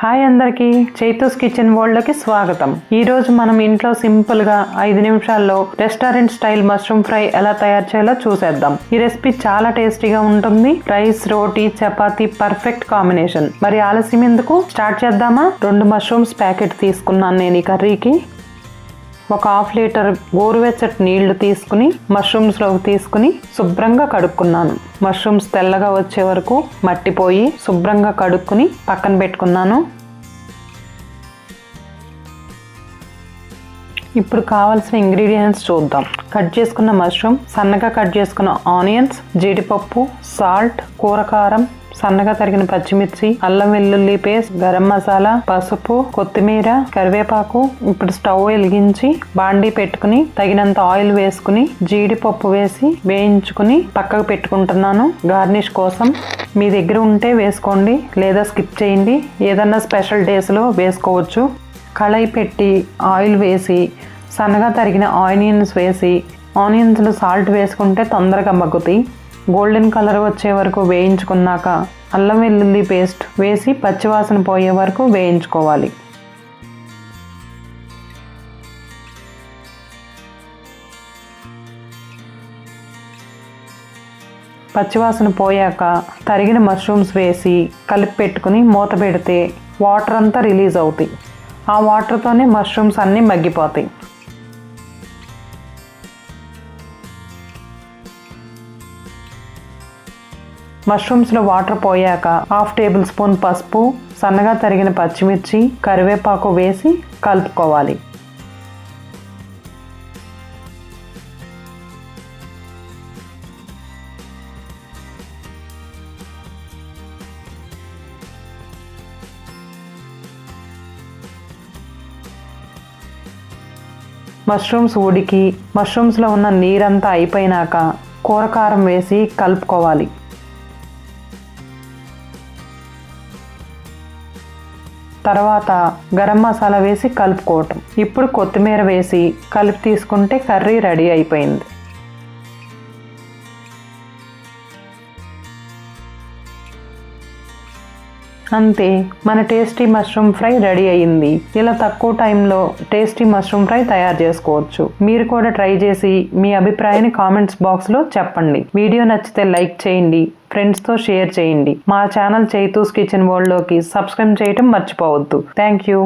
Hi అందరికీ, Chaitu's kitchen వరల్డ్కి స్వాగతం. ఈరోజు మనం ఇంట్లో సింపుల్గా 5 నిమిషాల్లో రెస్టారెంట్ స్టైల్ మష్రూమ్ ఫ్రై ఎలా తయారు చేయాలో చూసేద్దాం. ఈ రెసిపీ చాలా టేస్టీగా ఉంటుంది. రైస్, రోటీ, చపాతీ పర్ఫెక్ట్ కాంబినేషన్. మరి ఆలస్యం ఎందుకు, స్టార్ట్ చేద్దామా? 2 మష్రూమ్స్ ప్యాకెట్ తీసుకున్నాను నేను ఈ కర్రీకి. ఒక 1/2 లీటర్ గోరువెచ్చటి నీళ్లు తీసుకుని మష్రూమ్స్లోకి తీసుకుని శుభ్రంగా కడుక్కున్నాను. మష్రూమ్స్ తెల్లగా వచ్చే వరకు మట్టిపోయి శుభ్రంగా కడుక్కుని పక్కన పెట్టుకున్నాను. ఇప్పుడు కావాల్సిన ఇంగ్రీడియంట్స్ చూద్దాం. కట్ చేసుకున్న మష్రూమ్, సన్నగా కట్ చేసుకున్న ఆనియన్స్, జీడిపప్పు, సాల్ట్, కూరకారం, సన్నగా తరిగిన పచ్చిమిర్చి, అల్లం వెల్లుల్లి పేస్ట్, గరం మసాలా, పసుపు, కొత్తిమీర, కరివేపాకు. ఇప్పుడు స్టవ్ వెలిగించి బాండీ పెట్టుకుని తగినంత ఆయిల్ వేసుకుని జీడిపప్పు వేసి వేయించుకుని పక్కకు పెట్టుకుంటున్నాను గార్నిష్ కోసం. మీ దగ్గర ఉంటే వేసుకోండి, లేదా స్కిప్ చేయండి. ఏదన్నా స్పెషల్ డేస్లో వేసుకోవచ్చు. కళాయి పెట్టి ఆయిల్ వేసి సన్నగా తరిగిన ఆనియన్స్ వేసి, ఆనియన్స్లో సాల్ట్ వేసుకుంటే తొందరగా మగ్గుతాయి. గోల్డెన్ కలర్ వచ్చే వరకు వేయించుకున్నాక అల్లం వెల్లుల్లి పేస్ట్ వేసి పచ్చివాసన పోయే వరకు వేయించుకోవాలి. పచ్చివాసన పోయాక తరిగిన మష్రూమ్స్ వేసి కలిపి పెట్టుకుని మూత పెడితే వాటర్ అంతా రిలీజ్ అవుతాయి. ఆ వాటర్తోనే మష్రూమ్స్ అన్నీ మగ్గిపోతాయి. మష్రూమ్స్లో వాటర్ పోయాక 1/2 టేబుల్ స్పూన్ పసుపు, సన్నగా తరిగిన పచ్చిమిర్చి, కరివేపాకు వేసి కలుపుకోవాలి. మష్రూమ్స్ ఉడికి మష్రూమ్స్లో ఉన్న నీరంతా అయిపోయినాక కూరకారం వేసి కలుపుకోవాలి. తర్వాత గరం మసాలా వేసి కలుపుకోవటం. ఇప్పుడు కొత్తిమీర వేసి కలిపి తీసుకుంటే కర్రీ రెడీ అయిపోయింది. అంతే, మన టేస్టీ మష్రూమ్ ఫ్రై రెడీ అయ్యింది. ఇలా తక్కువ టైంలో టేస్టీ మష్రూమ్ ఫ్రై తయారు చేసుకోవచ్చు. మీరు కూడా ట్రై చేసి మీ అభిప్రాయాన్ని కామెంట్స్ బాక్స్లో చెప్పండి. వీడియో నచ్చితే లైక్ చేయండి, ఫ్రెండ్స్తో షేర్ చేయండి. మా ఛానల్ చైతూస్ కిచెన్ వరల్డ్లోకి సబ్స్క్రైబ్ చేయటం మర్చిపోవద్దు. Thank you.